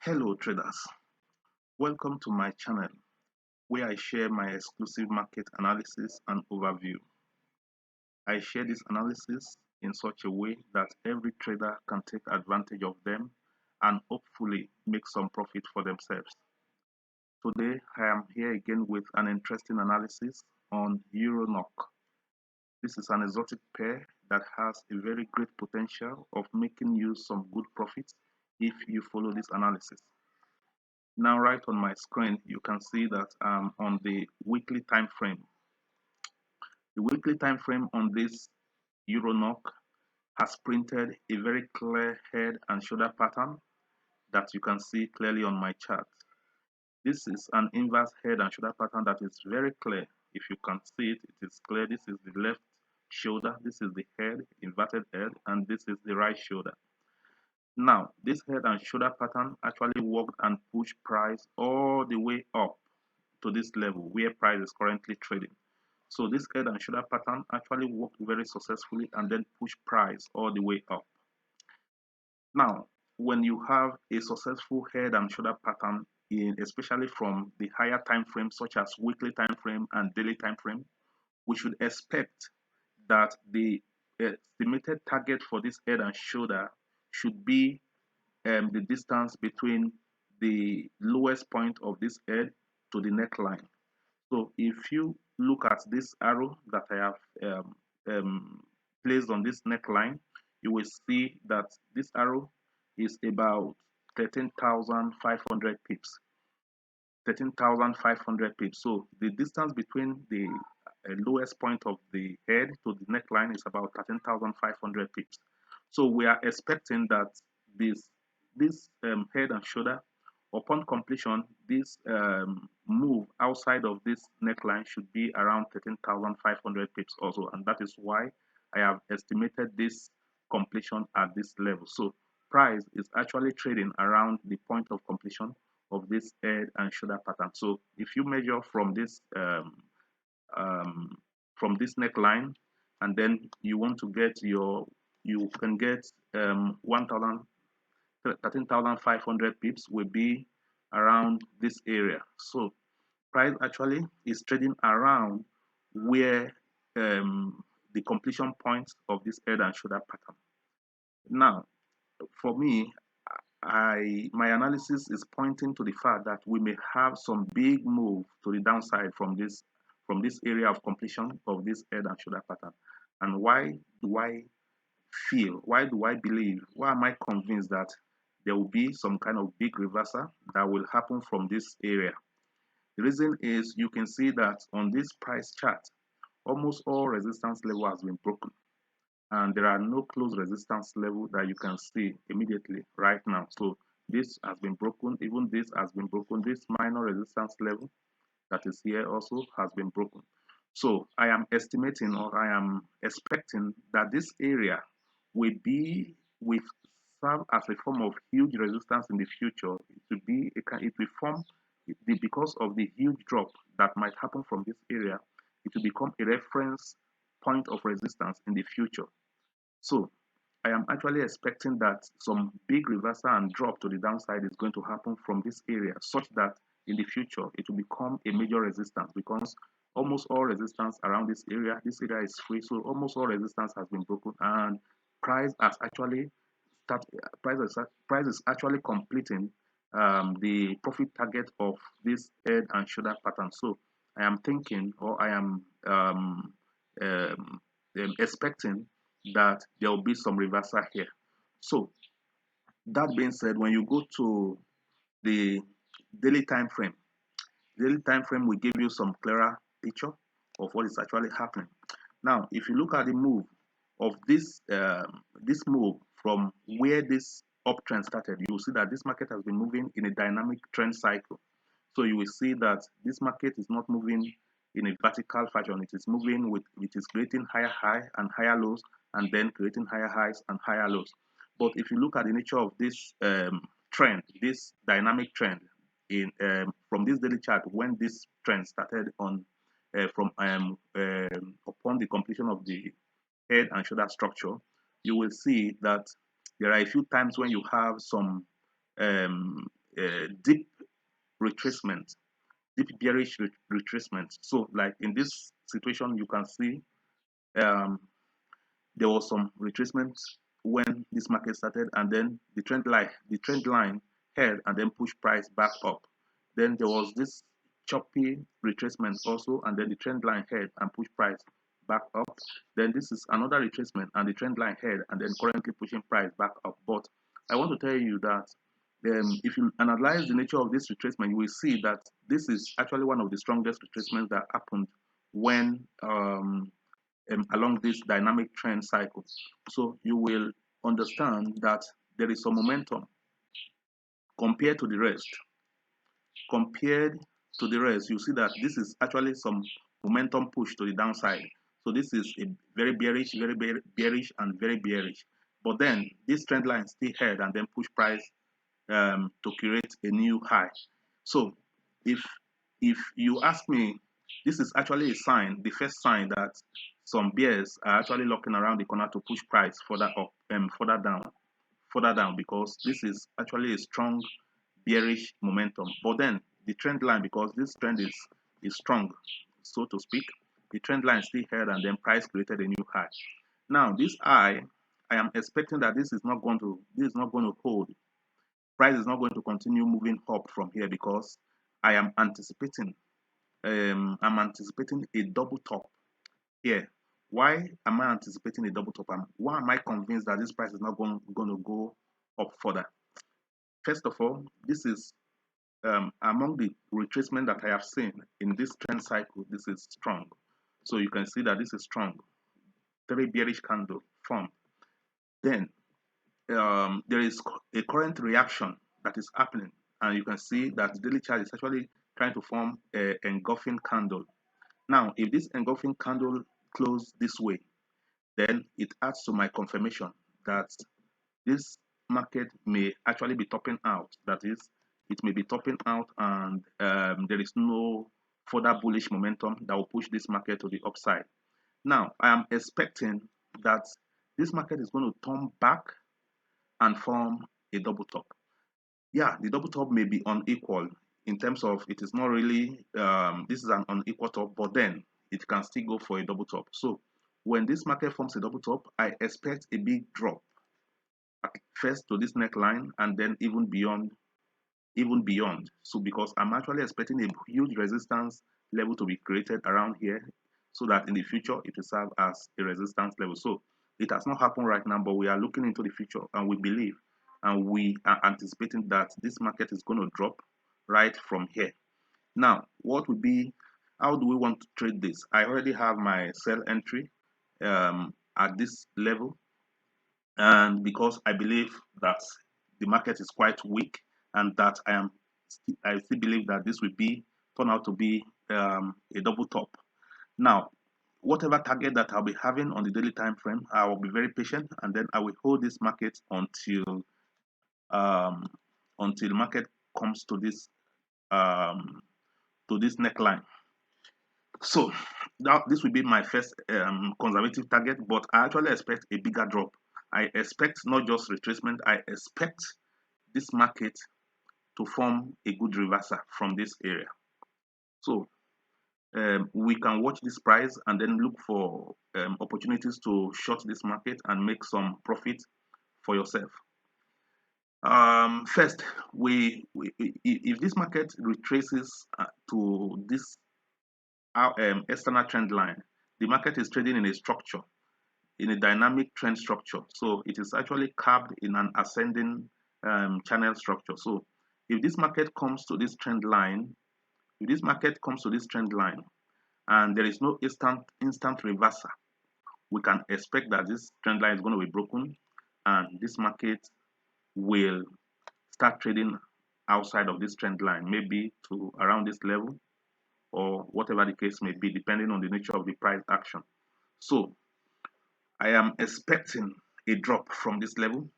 Hello traders, welcome to my channel where I share my exclusive market analysis and overview. I share this analysis in such a way that every trader can take advantage of them and hopefully make some profit for themselves. Today I am here again with an interesting analysis on EURNOK. This is an exotic pair that has a very great potential of making you some good profits if you follow this analysis. Now, right on my screen, you can see that I'm on the weekly time frame. The weekly time frame on this EURNOK has printed a very clear head and shoulder pattern that you can see clearly on my chart. This is an inverse head and shoulder pattern that is very clear. If you can see it, it is clear. This is the left shoulder, this is the head, inverted head, and this is the right shoulder. Now, this head and shoulder pattern actually worked and pushed price all the way up to this level where price is currently trading. So this head and shoulder pattern actually worked very successfully and then pushed price all the way up. Now, when you have a successful head and shoulder pattern, especially from the higher time frames such as weekly time frame and daily time frame, we should expect that the estimated target for this head and shoulder should be the distance between the lowest point of this head to the neckline. So if you look at this arrow that I have placed on this neckline, you will see that this arrow is about 13,500 pips. 13,500 pips. So the distance between the lowest point of the head to the neckline is about 13,500 pips. So we are expecting that this head and shoulder, upon completion, this move outside of this neckline should be around 13,500 pips also, and that is why I have estimated this completion at this level. So price is actually trading around the point of completion of this head and shoulder pattern. So if you measure from this neckline, and then you want to get you can get 13,500 pips will be around this area. So price actually is trading around where the completion point of this head and shoulder pattern. Now, for me, my analysis is pointing to the fact that we may have some big move to the downside from this area of completion of this head and shoulder pattern. And why do I believe, why am I convinced that there will be some kind of big reversal that will happen from this area? The reason is you can see that on this price chart, almost all resistance level has been broken, and there are no close resistance level that you can see immediately right now. So this has been broken, even this has been broken. This minor resistance level that is here also has been broken. So I am estimating, or I am expecting, that this area will serve as a form of huge resistance in the future. It will form, because of the huge drop that might happen from this area, it will become a reference point of resistance in the future. So I am actually expecting that some big reversal and drop to the downside is going to happen from this area, such that in the future it will become a major resistance, because almost all resistance around this area is free. So almost all resistance has been broken, and price is actually completing the profit target of this head and shoulder pattern. So I am thinking, or I am expecting that there will be some reversal here. So that being said, when you go to the daily time frame will give you some clearer picture of what is actually happening. Now, if you look at the move of this move from where this uptrend started, you will see that this market has been moving in a dynamic trend cycle. So you will see that this market is not moving in a vertical fashion. It is moving it is creating higher high and higher lows, and then creating higher highs and higher lows. But if you look at the nature of this trend, this dynamic trend from this daily chart, when this trend started on upon the completion of the head and shoulder structure, you will see that there are a few times when you have some deep retracement, deep bearish retracement. So like in this situation, you can see um, there was some retracement when this market started, and then the trend line held and then pushed price back up. Then there was this choppy retracement also, and then the trend line held and pushed price back up. Then this is another retracement, and the trend line held and then currently pushing price back up. But I want to tell you that if you analyze the nature of this retracement, you will see that this is actually one of the strongest retracements that happened when along this dynamic trend cycle. So you will understand that there is some momentum compared to the rest. Compared to the rest, you see that this is actually some momentum push to the downside. So this is a very bearish, bearish, and very bearish. But then this trend line still held and then push price to create a new high. So if you ask me, this is actually a sign, the first sign that some bears are actually looking around the corner to push price further up and further down, because this is actually a strong bearish momentum. But then the trend line, because this trend is strong, so to speak, the trend line still held and then price created a new high. Now this high, I am expecting that this is not going to hold. Price is not going to continue moving up from here, because I am anticipating a double top here. Why am I anticipating a double top? Why am I convinced that this price is not going to go up further? First of all, this is among the retracement that I have seen in this trend cycle, this is strong. So you can see that this is strong, very bearish candle formed. Then there is a current reaction that is happening, and you can see that the daily chart is actually trying to form an engulfing candle. Now, if this engulfing candle closes this way, then it adds to my confirmation that this market may actually be topping out. That is, it may be topping out, and there is no further bullish momentum that will push this market to the upside. Now, I am expecting that this market is going to turn back and form a double top. Yeah, the double top may be unequal in terms of it is not really, this is an unequal top, but then it can still go for a double top. So when this market forms a double top, I expect a big drop at first to this neckline, and then even beyond. So because I'm actually expecting a huge resistance level to be created around here, so that in the future it will serve as a resistance level. So it has not happened right now, but we are looking into the future, and we believe and we are anticipating that this market is going to drop right from here. Now, how do we want to trade this? I already have my sell entry at this level, and because I believe that the market is quite weak, and that I still believe that this will turn out to be a double top. Now, whatever target that I'll be having on the daily time frame, I will be very patient, and then I will hold this market until the market comes to this neckline. So this will be my first conservative target, but I actually expect a bigger drop. I expect not just retracement, I expect this market to form a good reversal from this area. So we can watch this price and then look for opportunities to short this market and make some profit for yourself. First, if this market retraces to this external trend line, the market is trading in a structure, in a dynamic trend structure. So it is actually carved in an ascending channel structure. So if this market comes to this trend line, and there is no instant reversal, we can expect that this trend line is going to be broken, and this market will start trading outside of this trend line, maybe to around this level, or whatever the case may be, depending on the nature of the price action. So I am expecting a drop from this level,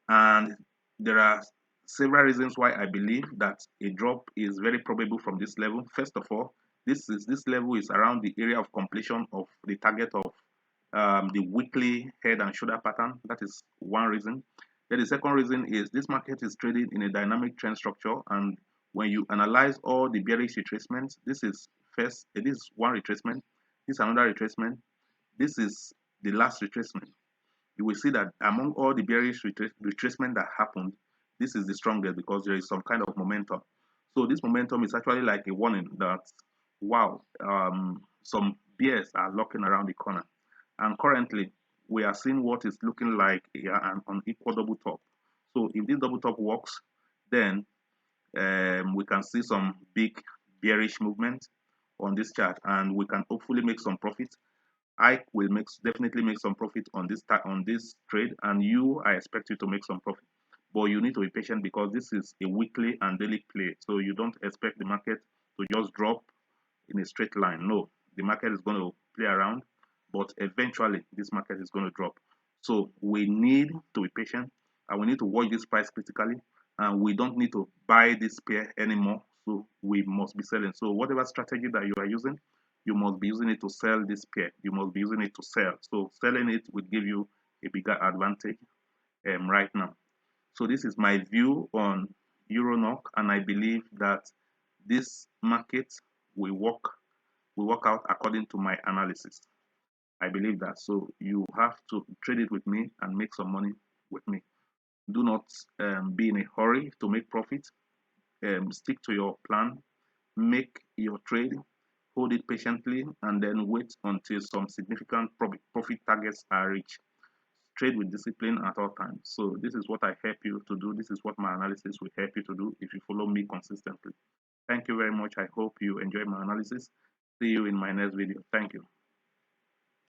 and there are several reasons why I believe that a drop is very probable from this level. First of all, this level is around the area of completion of the target of the weekly head and shoulder pattern. That is one reason. Then the second reason is this market is trading in a dynamic trend structure, and when you analyze all the bearish retracements, this is one retracement, this is another retracement, this is the last retracement. You will see that among all the bearish retracement that happened, this is the strongest because there is some kind of momentum. So this momentum is actually like a warning that, wow, some bears are lurking around the corner. And currently, we are seeing what is looking like an unequal double top. So if this double top works, then we can see some big bearish movement on this chart, and we can hopefully make some profit. I will definitely make some profit on this trade, and I expect you to make some profit. But you need to be patient because this is a weekly and daily play. So you don't expect the market to just drop in a straight line. No, the market is going to play around, but eventually this market is going to drop. So we need to be patient, and we need to watch this price critically, and we don't need to buy this pair anymore. So we must be selling. So whatever strategy that you are using, you must be using it to sell this pair. You must be using it to sell. So selling it will give you a bigger advantage right now. So this is my view on EURNOK, and I believe that this market will work out according to my analysis. I believe that. So you have to trade it with me and make some money with me. Do not be in a hurry to make profit. Stick to your plan. Make your trade. Hold it patiently, and then wait until some significant profit targets are reached. Trade with discipline at all times. So this is what I help you to do. This is what my analysis will help you to do if you follow me consistently. Thank you very much. I hope you enjoy my analysis. See you in my next video. Thank you.